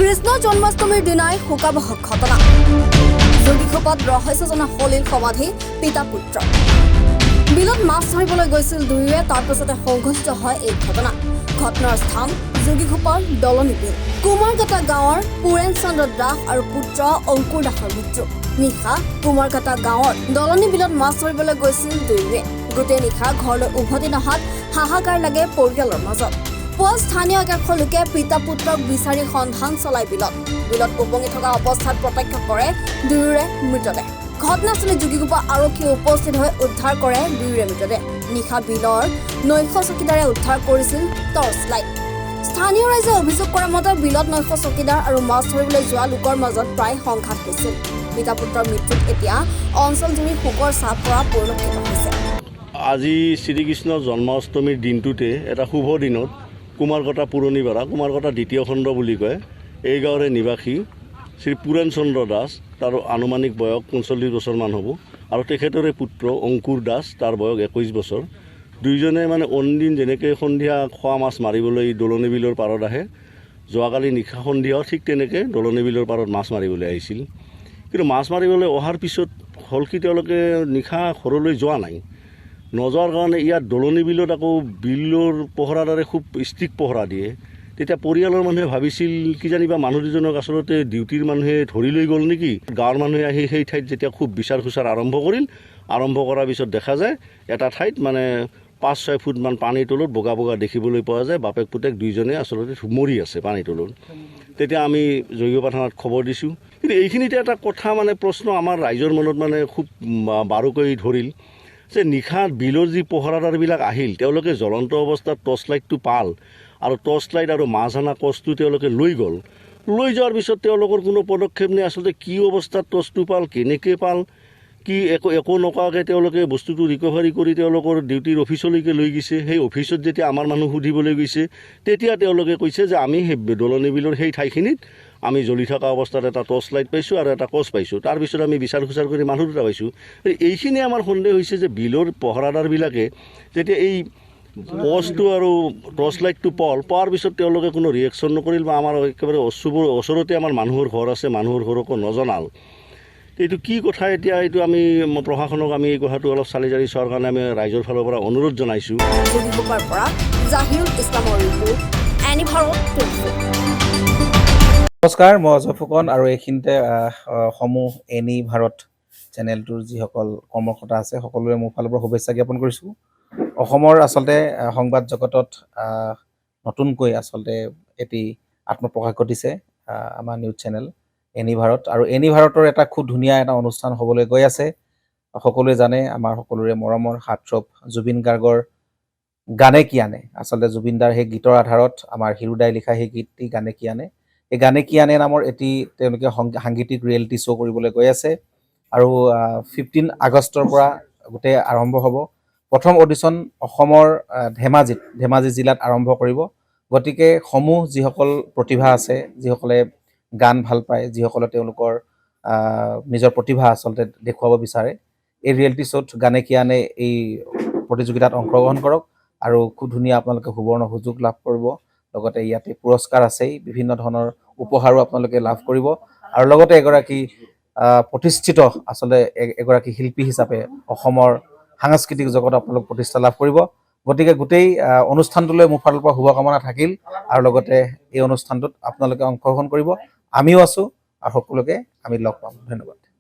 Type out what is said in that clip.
কৃষ্ণ জন্মাষ্টমীৰ দিনাই শোকাবহ ঘটনা। যোগীঘোপাত ৰহস্যজনা সলিল সমাধি পিতা পুত্ৰ। বিলত মাছ ধৰিবলৈ গৈছিল দুয়োৰে, তাৰ পিছতে সংঘটিত হয় এই ঘটনা। ঘটনাৰ স্থান যোগীঘোপাৰ দলনি বিল। কুমাৰঘাটা গাঁৱৰ পুৰেণ চন্দ্ৰ দাস আৰু পুত্ৰ অংকুৰ দাসৰ মৃত্যু। নিশা কুমাৰঘাটা গাঁৱৰ দলনি বিলত মাছ ধৰিবলৈ গৈছিল দুয়োৰে। গোটেই নিশা ঘৰলৈ উভতি নহাত হাহাকাৰ লাগে পৰিয়ালৰ মাজত। পুৱা স্থানীয় একাংশ লোকে পিতা পুত্ৰক বিচাৰি সন্ধান চলাই বিলত উপঙি থকা অৱস্থাত প্ৰত্যক্ষ কৰে দুয়োৰে মৃতদেহ। ঘটনাস্থলীত যোগীঘোপা আৰক্ষীয়ে উপস্থিত হৈ উদ্ধাৰ কৰে দুয়োৰে মৃতদেহ। নিশা বিলৰ নৈশ চকীদাৰে উদ্ধাৰ কৰিছিল টৰ্চ লাইট। স্থানীয় ৰাইজে অভিযোগ কৰা মতে বিলত নৈশ চকীদাৰ আৰু মাছ ধৰিবলৈ যোৱা লোকৰ মাজত প্ৰায় সংঘাত হৈছিল। পিতা পুত্ৰৰ মৃত্যুত এতিয়া অঞ্চলজুৰি শোকৰ ছাপ পৰা পৰিলক্ষিত হৈছে। আজি শ্ৰীকৃষ্ণ জন্মাষ্টমীৰ দিনটোতে এটা শুভ দিনত কুমাৰঘাটা পুৰণিপাৰা, কুমাৰঘাটা দ্বিতীয় খণ্ড বুলি কয়, এই গাঁৱৰে নিবাসী শ্ৰী পুৰেণ চন্দ্ৰ দাস, তাৰ আনুমানিক বয়স 45 বছৰমান হ'ব, আৰু তেখেতৰে পুত্ৰ অংকুৰ দাস, তাৰ বয়স 21 বছৰ। দুয়োজনে মানে অন্যদিন যেনেকৈ সন্ধিয়া খোৱা মাছ মাৰিবলৈ দলনি বিলৰ পাৰত আহে, যোৱাকালি নিশা সন্ধিয়াও ঠিক তেনেকৈ দলনি বিলৰ পাৰত মাছ মাৰিবলৈ আহিছিল। কিন্তু মাছ মাৰিবলৈ অহাৰ পিছত হ'ল কি, তেওঁলোকে নিশা ঘৰলৈ যোৱা নাই। নোযোৱাৰ কাৰণে ইয়াত দলনি বিলত আকৌ বিলৰ পহৰাদাৰে খুব ষ্ট্ৰিক্ট পহৰা দিয়ে। তেতিয়া পৰিয়ালৰ মানুহে ভাবিছিল কিজানিবা মানুহ দুজনক আচলতে ডিউটিৰ মানুহে ধৰি লৈ গ'ল নেকি। গাঁৱৰ মানুহে আহি সেই ঠাইত যেতিয়া খুব বিচাৰ খোচাৰ আৰম্ভ কৰিল, আৰম্ভ কৰাৰ পিছত দেখা যায় এটা ঠাইত মানে 5-6 ফুটমান পানীৰ তলত বগা বগা দেখিবলৈ পোৱা যায়। বাপেক পুতেক দুইজনে আচলতে মৰি আছে পানীৰ তলত। তেতিয়া আমি যোগীঘোপা থানাত খবৰ দিছোঁ। কিন্তু এইখিনিতে এটা কথা মানে প্ৰশ্ন আমাৰ ৰাইজৰ মনত মানে খুব বাৰুকৈ ধৰিল যে নিশা বিলৰ যি পহৰাদাৰবিলাক আহিল, তেওঁলোকে জ্বলন্ত অৱস্থাত টৰ্চ লাইটটো পাল, আৰু টৰ্চ লাইট আৰু মাছ অনা কচটো তেওঁলোকে লৈ গ'ল। লৈ যোৱাৰ পিছত তেওঁলোকৰ কোনো পদক্ষেপ নাই। আচলতে কি অৱস্থাত টৰ্চটো পাল, কেনেকৈ পাল, কি একো নকৰাকৈ তেওঁলোকে বস্তুটো ৰিকভাৰী কৰি তেওঁলোকৰ ডিউটিৰ অফিচলৈকে লৈ গৈছে। সেই অফিচত যেতিয়া আমাৰ মানুহ সুধিবলৈ গৈছে, তেতিয়া তেওঁলোকে কৈছে যে আমি সেই দলনি বিলৰ সেই ঠাইখিনিত আমি জ্বলি থকা অৱস্থাত এটা টৰ্চ লাইট পাইছোঁ আৰু এটা কচ পাইছোঁ। তাৰপিছত আমি বিচাৰ খোচাৰ কৰি মানুহ দুটা পাইছোঁ। এইখিনি আমাৰ সন্দেহ হৈছে যে বিলৰ পহৰাদাৰবিলাকে যেতিয়া এই কচটো আৰু টৰ্চ লাইটটো পোৱাৰ পিছত তেওঁলোকে কোনো ৰিয়েকশ্যন নকৰিল, বা আমাৰ একেবাৰে ওচৰতে আমাৰ মানুহৰ ঘৰ আছে, মানুহৰ ঘৰকো নজনাল। এইটো কি কথা, এতিয়া এইটো আমি প্ৰশাসনক আমি এই কথাটো অলপ চালি জাৰি চোৱাৰ কাৰণে আমি ৰাইজৰ ফালৰ পৰা অনুৰোধ জনাইছোঁ। যোগীঘোপাৰ পৰা জাহিৰুল ইছলামৰ ৰিপৰ্ট, এনি ভাৰত 24। নমস্কাৰ, মই অজয় ফুকন, আৰু এইখিনিতে সমূহ এনি ভাৰত চেনেলটোৰ যিসকল কৰ্মকৰ্তা আছে সকলোৰে মোৰ ফালৰ পৰা শুভেচ্ছা জ্ঞাপন কৰিছোঁ। অসমৰ আচলতে সংবাদ জগতত নতুনকৈ আচলতে এটি আত্মপ্ৰকাশ ঘটিছে আমাৰ নিউজ চেনেল এনি ভাৰত, আৰু এনি ভাৰতৰ এটা খুব ধুনীয়া এটা অনুষ্ঠান হ'বলৈ গৈ আছে। সকলোৱে জানে আমাৰ সকলোৰে মৰমৰ হাৰ্টথ্ৰব জুবিন গাৰ্গৰ গানে কি আনে, আচলতে জুবিন দাৰ সেই গীতৰ আধাৰত আমাৰ হিৰুদাই লিখা সেই গীতটি গানে কি আনে, এই গানে কি আনে নামৰ এটি তেওঁলোকে সাংগীতিক ৰিয়েলিটি শ্ব' কৰিবলৈ গৈ আছে। আৰু 15 আগষ্টৰ পৰা গোটেই আৰম্ভ হ'ব। প্ৰথম অডিশ্যন অসমৰ ধেমাজি জিলাত আৰম্ভ কৰিব। গতিকে সমূহ যিসকল প্ৰতিভা আছে, যিসকলে গান ভাল পায়, যিসকলে তেওঁলোকৰ নিজৰ প্ৰতিভা আচলতে দেখুৱাব বিচাৰে, এই ৰিয়েলিটি শ্ব'ত গানে কি আনে এই প্ৰতিযোগিতাত অংশগ্ৰহণ কৰক, আৰু খুব ধুনীয়া আপোনালোকে সুবৰ্ণ সুযোগ লাভ কৰিব। লগতে ইয়াতে পুৰস্কাৰ আছেই, বিভিন্ন ধৰণৰ উপহাৰো আপোনালোকে লাভ কৰিব, আৰু লগতে এগৰাকী প্ৰতিষ্ঠিত আচলতে এগৰাকী শিল্পী হিচাপে অসমৰ সাংস্কৃতিক জগতত আপোনালোক প্ৰতিষ্ঠা লাভ কৰিব। গতিকে গোটেই অনুষ্ঠানটোলৈ মোৰ ফালৰ পৰা শুভকামনা থাকিল, আৰু লগতে এই অনুষ্ঠানটোত আপোনালোকে অংশগ্ৰহণ কৰিব। আমিও আছোঁ, আৰু সকলোকে আমি লগ পাম। ধন্যবাদ।